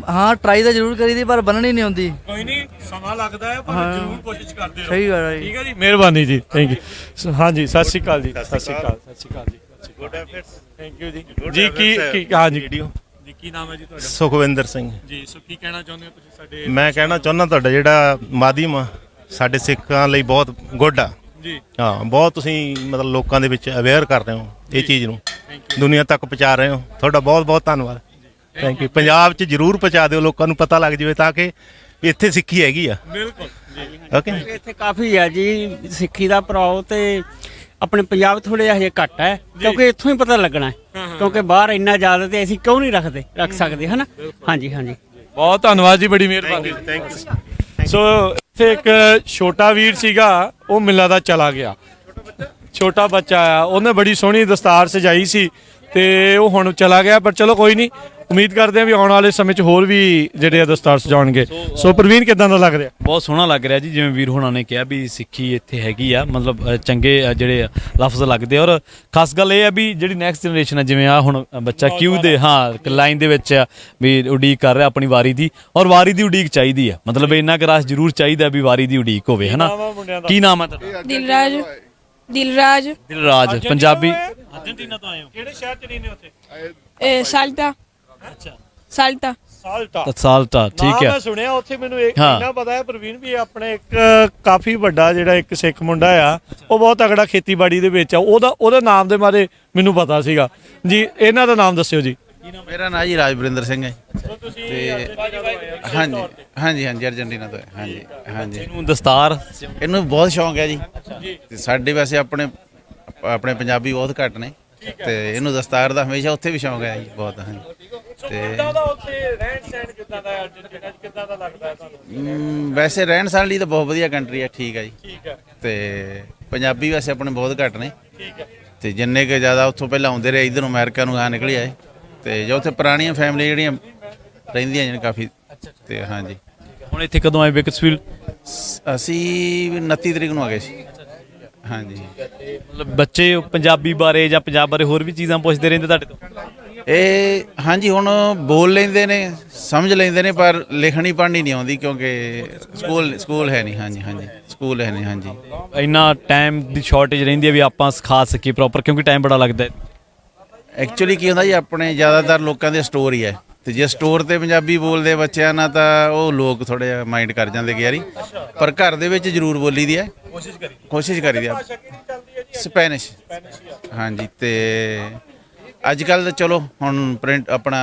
ਹਾਂ ਟਰਾਈ ਤਾਂ ਜ਼ਰੂਰ ਕਰੀਦੀ ਪਰ ਬੰਨਣੀ ਨਹੀਂ ਆਉਂਦੀ। ਕੋਈ ਨਹੀਂ, ਸਮਾਂ ਲੱਗਦਾ ਹੈ ਪਰ ਜ਼ਰੂਰ ਕੋਸ਼ਿਸ਼ ਕਰਦੇ ਰਹੋ। ਸਹੀ ਗੱਲ ਹੈ ਜੀ। ਠੀਕ ਹੈ ਜੀ, ਮਿਹਰਬਾਨੀ ਜੀ, ਥੈਂਕ ਯੂ। ਹਾਂਜੀ, ਸਤਿ ਸ਼੍ਰੀ ਅਕਾਲ ਜੀ। ਸਤਿ ਸ਼੍ਰੀ ਅਕਾਲ ਜੀ। ਥੈਂਕ ਯੂ ਜੀ। ਜੀ ਕੀ ਹਾਂਜੀ ਜੀ, ਕੀ ਨਾਮ ਹੈ ਜੀ ਤੁਹਾਡਾ? ਸੁਖਵਿੰਦਰ ਸਿੰਘ ਜੀ। ਸੋ ਕੀ ਕਹਿਣਾ ਚਾਹੁੰਦੇ ਹੋ ਤੁਸੀਂ ਸਾਡੇ? ਮੈਂ ਕਹਿਣਾ ਚਾਹੁੰਦਾ ਤੁਹਾਡਾ ਜਿਹੜਾ ਮਾਧਿਅਮ ਆ ਸਾਡੇ ਸਿੱਖਾਂ ਲਈ ਬਹੁਤ ਗੁੱਡ ਆ ਜੀ। ਹਾਂ, ਬਹੁਤ ਤੁਸੀਂ ਮਤਲਬ ਲੋਕਾਂ ਦੇ ਵਿੱਚ ਅਵੇਅਰ ਕਰ ਰਹੇ ਹੋ ਇਹ ਚੀਜ਼ ਨੂੰ, ਦੁਨੀਆ ਤੱਕ ਪਹੁੰਚਾ ਰਹੇ ਹੋ। ਤੁਹਾਡਾ ਬਹੁਤ ਬਹੁਤ ਧੰਨਵਾਦ, ਥੈਂਕ ਯੂ। ਪੰਜਾਬ 'ਚ ਜ਼ਰੂਰ ਪਹੁੰਚਾ ਦਿਓ, ਲੋਕਾਂ ਨੂੰ ਪਤਾ ਲੱਗ ਜਾਵੇ ਤਾਂ ਕਿ ਇੱਥੇ ਸਿੱਖੀ ਹੈਗੀ ਆ। ਬਿਲਕੁਲ ਓਕੇ। ਇੱਥੇ ਕਾਫੀ ਹੈ ਜੀ ਸਿੱਖੀ ਦਾ ਭਰਾਓ, ਤੇ ਆਪਣੇ ਪੰਜਾਬ ਥੋੜੇ ਜਿਹਾ ਹਜੇ ਘੱਟ ਹੈ ਕਿਉਂਕਿ ਇੱਥੋਂ ਹੀ ਪਤਾ ਲੱਗਣਾ ਹੈ, ਕਿਉਂਕਿ ਬਾਹਰ ਇੰਨਾ ਜ਼ਿਆਦਾ ਤੇ ਅਸੀਂ ਕਿਉਂ ਨਹੀਂ ਰੱਖ ਸਕਦੇ ਹਨਾ। ਹਾਂਜੀ। ਬਹੁਤ ਧੰਨਵਾਦ ਜੀ, ਬੜੀ ਮਿਹਰਬਾਨੀ। Thank you. ਸੋ ਇੱਥੇ ਇੱਕ ਛੋਟਾ ਵੀਰ ਸੀਗਾ, ਉਹ ਮਿਲਾਂ ਦਾ ਚਲਾ ਗਿਆ। ਛੋਟਾ ਬੱਚਾ ਆ, ਉਹਨੇ ਬੜੀ ਸੋਹਣੀ ਦਸਤਾਰ ਸਜਾਈ ਸੀ ਤੇ ਉਹ ਹੁਣ ਚਲਾ ਗਿਆ। ਪਰ ਚਲੋ ਕੋਈ ਨਹੀਂ, ਉਮੀਦ ਕਰਦੇ ਹਾਂ ਵੀ ਆਉਣ ਵਾਲੇ ਸਮੇਂ 'ਚ ਹੋਰ ਵੀ ਜਿਹੜੇ ਆ ਦਸਤਾਰ ਸਜਾਉਣਗੇ। ਸੋ ਪ੍ਰਵੀਨ, ਕਿਦਾਂ ਦਾ ਲੱਗ ਰਿਹਾ? ਬਹੁਤ ਸੋਹਣਾ ਲੱਗ ਰਿਹਾ ਜੀ, ਜਿਵੇਂ ਵੀਰ ਹੋਣਾ ਨੇ ਕਿਹਾ ਵੀ ਸਿੱਖੀ ਇੱਥੇ ਹੈਗੀ ਆ, ਮਤਲਬ ਚੰਗੇ ਜਿਹੜੇ ਲਫ਼ਜ਼ ਲੱਗਦੇ। ਔਰ ਖਾਸ ਗੱਲ ਇਹ ਹੈ ਵੀ ਜਿਹੜੀ ਨੈਕਸਟ ਜਨਰੇਸ਼ਨ ਹੈ, ਜਿਵੇਂ ਆ ਹੁਣ ਬੱਚਾ ਕਿਊ ਦੇ ਲਾਈਨ ਦੇ ਵਿੱਚ ਆ ਵੀ ਉਡੀਕ ਕਰ ਰਿਹਾ ਆਪਣੀ ਵਾਰੀ ਦੀ, ਔਰ ਵਾਰੀ ਦੀ ਉਡੀਕ ਚਾਹੀਦੀ ਆ। ਮਤਲਬ ਇੰਨਾ ਕੁ ਰਸ ਜ਼ਰੂਰ ਚਾਹੀਦਾ ਵੀ ਵਾਰੀ ਦੀ ਉਡੀਕ ਹੋਵੇ, ਹਨਾ। ਕੀ ਨਾਮ ਹੈ ਤੁਹਾਡਾ? ਦਿਲਰਾਜ। ਪੰਜਾਬੀ ਅਰਜਨਟੀਨਾ ਤੋਂ ਆਏ ਹੋ? ਕਿਹੜੇ ਸ਼ਹਿਰ 'ਚ ਰਹਿੰਦੇ ਹੋ ਉੱਥੇ? ਸਾਲਟਾ। ਸਾਲਟਾ। ਸਾਲਟਾ, ਠੀਕ ਹੈ। ਮੈਂ ਸੁਣਿਆ ਉੱਥੇ, ਮੈਨੂੰ ਇੰਨਾ ਪਤਾ ਹੈ ਪ੍ਰਵੀਨ ਵੀ ਆਪਣੇ ਇੱਕ ਕਾਫੀ ਵੱਡਾ ਜਿਹੜਾ ਇੱਕ ਸਿੱਖ ਮੁੰਡਾ ਆ, ਉਹ ਬਹੁਤ ਤਗੜਾ ਖੇਤੀਬਾੜੀ ਦੇ ਵਿੱਚ ਆ। ਉਹਦਾ ਨਾਮ ਦੇ ਬਾਰੇ ਮੈਨੂੰ ਪਤਾ ਸੀਗਾ ਜੀ। ਇਹਨਾਂ ਦਾ ਨਾਮ ਦੱਸਿਓ ਜੀ। ਮੇਰਾ ਨਾਮ ਜੀ ਰਾਜਵਰਿੰਦਰ ਸਿੰਘ ਹੈ ਤੇ ਹਾਂਜੀ ਅਰਜਨਟੀਨਾ ਤੋਂ ਹੈ। ਹਾਂਜੀ। ਇਹਨੂੰ ਦਸਤਾਰ ਇਹਨੂੰ ਬਹੁਤ ਸ਼ੌਂਕ ਹੈ ਜੀ, ਤੇ ਸਾਡੇ ਵੈਸੇ ਆਪਣੇ ਪੰਜਾਬੀ ਬਹੁਤ ਘੱਟ ਨੇ, ਤੇ ਇਹਨੂੰ ਦਸਤਾਰ ਦਾ ਹਮੇਸ਼ਾ ਉੱਥੇ ਵੀ ਸ਼ੌਂਕ ਹੈ ਜੀ ਬਹੁਤ। ਤੇ ਵੈਸੇ ਰਹਿਣ ਸਹਿਣ ਲਈ ਤਾਂ ਬਹੁਤ ਵਧੀਆ ਕੰਟਰੀ ਹੈ, ਠੀਕ ਹੈ ਜੀ। ਤੇ ਪੰਜਾਬੀ ਵੈਸੇ ਆਪਣੇ ਬਹੁਤ ਘੱਟ ਨੇ, ਤੇ ਜਿੰਨੇ ਕੁ ਜ਼ਿਆਦਾ ਉੱਥੋਂ ਪਹਿਲਾਂ ਆਉਂਦੇ ਰਹੇ ਇੱਧਰ ਨੂੰ ਅਮਰੀਕਾ ਨੂੰ ਨਿਕਲੇ ਆਏ, ਤੇ ਜੋ ਉੱਥੇ ਪੁਰਾਣੀਆਂ ਫੈਮਲੀ ਜਿਹੜੀਆਂ ਰਹਿੰਦੀਆਂ ਨੇ ਕਾਫੀ। ਤੇ ਹਾਂਜੀ। ਹੁਣ ਇੱਥੇ ਕਦੋਂ ਆਏ ਬੇਕਰਸਫੀਲਡ? ਅਸੀਂ 29 ਤਰੀਕ ਨੂੰ ਆ ਗਏ ਸੀ। ਹਾਂਜੀ। ਮਤਲਬ ਬੱਚੇ ਪੰਜਾਬੀ ਬਾਰੇ ਜਾਂ ਪੰਜਾਬ ਬਾਰੇ ਹੋਰ ਵੀ ਚੀਜ਼ਾਂ ਪੁੱਛਦੇ ਰਹਿੰਦੇ ਤੁਹਾਡੇ ਤੋਂ? ਇਹ ਹਾਂਜੀ, ਹੁਣ ਬੋਲ ਲੈਂਦੇ ਨੇ, ਸਮਝ ਲੈਂਦੇ ਨੇ, ਪਰ ਲਿਖਣੀ ਪੜ੍ਹਨੀ ਨਹੀਂ ਆਉਂਦੀ ਕਿਉਂਕਿ ਸਕੂਲ ਹੈ ਨਹੀਂ। ਹਾਂਜੀ ਸਕੂਲ ਹੈ ਨਹੀਂ। ਹਾਂਜੀ। ਇੰਨਾ ਟਾਈਮ ਦੀ ਸ਼ਾਰਟੇਜ ਰਹਿੰਦੀ ਹੈ ਵੀ ਆਪਾਂ ਸਿਖਾ ਸਕੀਏ ਪ੍ਰੋਪਰ, ਕਿਉਂਕਿ ਟਾਈਮ ਬੜਾ ਲੱਗਦਾ ਹੈ। ਐਕਚੁਅਲੀ ਕੀ ਹੁੰਦਾ ਜੀ, ਆਪਣੇ ਜ਼ਿਆਦਾਤਰ ਲੋਕਾਂ ਦੇ ਸਟੋਰ ਹੀ ਹੈ, ਤੇ ਜੇ ਸਟੋਰ ਤੇ ਪੰਜਾਬੀ ਬੋਲਦੇ ਬੱਚਿਆਂ ਨਾਲ ਤਾਂ ਉਹ ਲੋਕ ਥੋੜ੍ਹਾ ਜਿਹਾ ਮਾਈਂਡ ਕਰ ਜਾਂਦੇ ਕਿ ਯਾਰੀ, ਪਰ ਘਰ ਦੇ ਵਿੱਚ ਜ਼ਰੂਰ ਬੋਲੀ ਦੀ ਹੈ, ਕੋਸ਼ਿਸ਼ ਕਰੀ ਦੀ ਹੈ। ਸਪੈਨਿਸ਼। ਹਾਂਜੀ। ਤੇ ਅੱਜ ਕੱਲ੍ਹ ਤਾਂ ਚਲੋ ਹੁਣ ਪ੍ਰਿੰਟ ਆਪਣਾ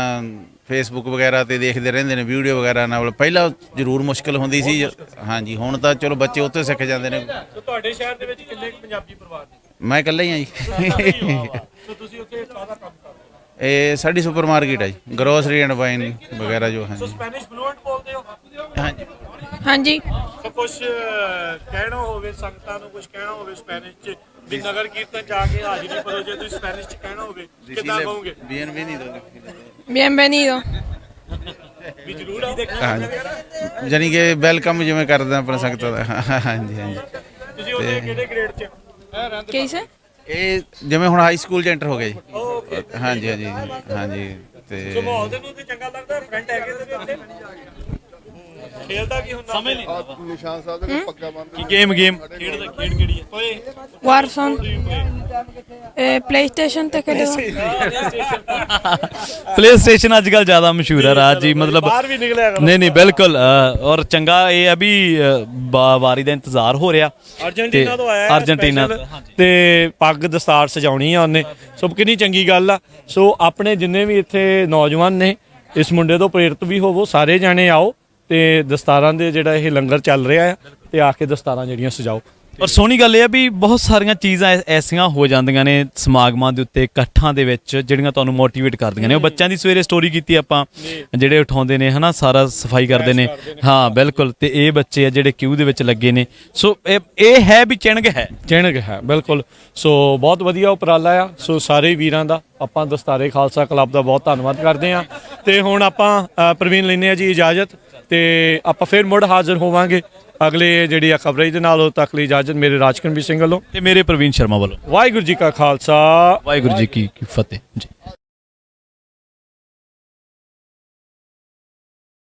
ਫੇਸਬੁੱਕ ਵਗੈਰਾ ਤੇ ਦੇਖਦੇ ਰਹਿੰਦੇ ਨੇ ਵੀਡੀਓ ਵਗੈਰਾ ਨਾਲ, ਪਹਿਲਾਂ ਜ਼ਰੂਰ ਮੁਸ਼ਕਿਲ ਹੁੰਦੀ ਸੀ। ਹਾਂਜੀ। ਹੁਣ ਤਾਂ ਚਲੋ ਬੱਚੇ ਉੱਥੇ ਸਿੱਖ ਜਾਂਦੇ ਨੇ। ਤੁਹਾਡੇ ਸ਼ਹਿਰ ਦੇ ਵਿੱਚ ਕਿੰਨੇ ਪੰਜਾਬੀ ਪਰਿਵਾਰ ਨੇ? ਮੈਂ ਇਕੱਲਾ ਹੀ ਹਾਂ ਜੀ। ਸੋ ਤੁਸੀਂ ਉੱਥੇ ਕਾਹਦਾ ਕੰਮ ਕਰਦੇ? ਇਹ ਸਾਡੀ ਸੁਪਰ ਮਾਰਕੀਟ ਹੈ ਜੀ, ਗਰੋਸਰੀ ਐਂਡ ਵਾਈਨ ਵਗੈਰਾ ਜੋ। ਹਾਂਜੀ। ਸਪੈਨਿਸ਼ ਫਲੂਐਂਟ ਬੋਲਦੇ ਹੋ? ਹਾਂਜੀ। ਸੋ ਕੁਝ ਕਹਿਣਾ ਹੋਵੇ ਸੰਗਤਾਂ ਨੂੰ, ਕੁਝ ਕਹਿਣਾ ਹੋਵੇ ਸਪੈਨਿਸ਼ 'ਚ ਵੀ ਨਗਰ ਕੀਰਤਨ ਜਾ ਕੇ ਹਾਜ਼ਰੀ ਭਰੋ, ਜੇ ਤੁਸੀਂ ਸਪੈਨਿਸ਼ 'ਚ ਕਹਿਣਾ ਹੋਵੇ ਕਿੱਦਾਂ ਕਹੋਗੇ? ਬਿenvenido। ਵੀ ਜ਼ਰੂਰ ਆਓ। ਹਾਂਜੀ। ਜਾਨੀ ਕਿ ਵੈਲਕਮ ਜਿਵੇਂ ਕਰਦੇ ਆਪਣਾ ਸੰਗਤਾਂ ਦਾ। ਹਾਂਜੀ। ਤੁਸੀਂ ਉਹਦੇ ਕਿਹੜੇ ਗ੍ਰੇਡ 'ਚ? कैसे? ਇਹ ਜਿਵੇਂ ਹੁਣ ਹਾਈ ਸਕੂਲ 'ਚ ਐਂਟਰ ਹੋ ਗਏ ਜੀ। ਹਾਂਜੀ। ਤੇ ਮਾਹੌਲ ਦੇ ਨੂੰ ਤੇ ਚੰਗਾ ਲੱਗਦਾ, ਫਰੈਂਡ ਹੈਗੇ ਤੇ ਉੱਥੇ ਖੇਲਦਾ ਕੀ ਹੁੰਦਾ? ਸਮਝ ਨਹੀਂ। ਨਿਸ਼ਾਨ ਸਾਹਿਬ ਦੇ ਪੱਗਾ ਬੰਨ੍ਹ ਕੀ ਗੇਮ ਖੇਡ ਕਿਹੜੀ ਹੈ? ਓਏ वारसन। PlayStation ਤੇ ਖੇਡੋ। ਪਲੇ ਸਟੇਸ਼ਨ ਅੱਜ ਕੱਲ੍ਹ ਜ਼ਿਆਦਾ ਮਸ਼ਹੂਰ ਹੈ ਰਾਜ ਜੀ, ਮਤਲਬ ਬਾਹਰ ਵੀ ਨਿਕਲਿਆ ਕਰੋ। ਨਹੀਂ ਬਿਲਕੁਲ। ਔਰ ਚੰਗਾ ਇਹ ਆ ਵੀ ਵਾਰੀ ਦਾ ਇੰਤਜ਼ਾਰ ਹੋ ਰਿਹਾ। ਅਰਜਨਟੀਨਾ ਤੋਂ ਆਇਆ, ਅਰਜਨਟੀਨਾ ਤੇ ਪੱਗ ਦਸਤਾਰ ਸਜਾਉਣੀ ਆ ਉਹਨੇ। ਸੋ ਕਿੰਨੀ ਚੰਗੀ ਗੱਲ ਆ। ਸੋ ਆਪਣੇ ਜਿੰਨੇ ਵੀ ਇੱਥੇ ਨੌਜਵਾਨ ਨੇ, ਇਸ ਮੁੰਡੇ ਤੋਂ ਪ੍ਰੇਰਿਤ ਵੀ ਹੋਵੋ, ਸਾਰੇ ਜਾਣੇ ਆਓ ਤੇ ਦਸਤਾਰਾਂ ਦੇ ਜਿਹੜਾ ਇਹ ਲੰਗਰ ਚੱਲ ਰਿਹਾ ਆ ਤੇ ਆ ਕੇ ਦਸਤਾਰਾਂ ਜਿਹੜੀਆਂ ਸਜਾਓ। ਪਰ ਸੋਹਣੀ ਗੱਲ ਇਹ ਆ ਵੀ ਬਹੁਤ ਸਾਰੀਆਂ ਚੀਜ਼ਾਂ ਐਸੀਆਂ ਹੋ ਜਾਂਦੀਆਂ ਨੇ ਸਮਾਗਮਾਂ ਦੇ ਉੱਤੇ, ਇਕੱਠਾਂ ਦੇ ਵਿੱਚ, ਜਿਹੜੀਆਂ ਤੁਹਾਨੂੰ ਮੋਟੀਵੇਟ ਕਰਦੀਆਂ ਨੇ। ਉਹ ਬੱਚਿਆਂ ਦੀ ਸਵੇਰੇ ਸਟੋਰੀ ਕੀਤੀ ਆਪਾਂ, ਜਿਹੜੇ ਉਠਾਉਂਦੇ ਨੇ ਹਨਾ, ਸਾਰਾ ਸਫਾਈ ਕਰਦੇ ਨੇ। ਹਾਂ ਬਿਲਕੁਲ। ਤੇ ਇਹ ਬੱਚੇ ਆ ਜਿਹੜੇ ਕਿਊ ਦੇ ਵਿੱਚ ਲੱਗੇ ਨੇ। ਸੋ ਇਹ ਹੈ ਵੀ ਚਿਣਗ ਹੈ ਬਿਲਕੁਲ। ਸੋ ਬਹੁਤ ਵਧੀਆ ਉਪਰਾਲਾ ਆ। ਸੋ ਸਾਰੇ ਵੀਰਾਂ ਦਾ ਆਪਾਂ ਦਸਤਾਰੇ ਖਾਲਸਾ ਕਲੱਬ ਦਾ ਬਹੁਤ ਧੰਨਵਾਦ ਕਰਦੇ ਆ। ਤੇ ਹੁਣ ਆਪਾਂ ਪ੍ਰਵੀਨ ਲੈਂਦੇ ਆ ਜੀ ਇਜਾਜ਼ਤ, ਤੇ ਆਪਾਂ ਫਿਰ ਮੁੜ ਹਾਜ਼ਰ ਹੋਵਾਂਗੇ ਅਗਲੇ ਜਿਹੜੀ ਆ ਖਬਰ ਦੇ ਨਾਲ। ਉਦੋਂ ਤੱਕ ਲਈ ਇਜਾਜ਼ਤ ਮੇਰੇ ਰਾਜਕਨਵੀਰ ਸਿੰਘ ਵੱਲੋਂ ਤੇ ਮੇਰੇ ਪ੍ਰਵੀਨ ਸ਼ਰਮਾ ਵੱਲੋਂ। ਵਾਹਿਗੁਰੂ ਜੀ ਕਾ ਖਾਲਸਾ, ਵਾਹਿਗੁਰੂ ਜੀ ਕੀ ਫਤਿਹ ਜੀ।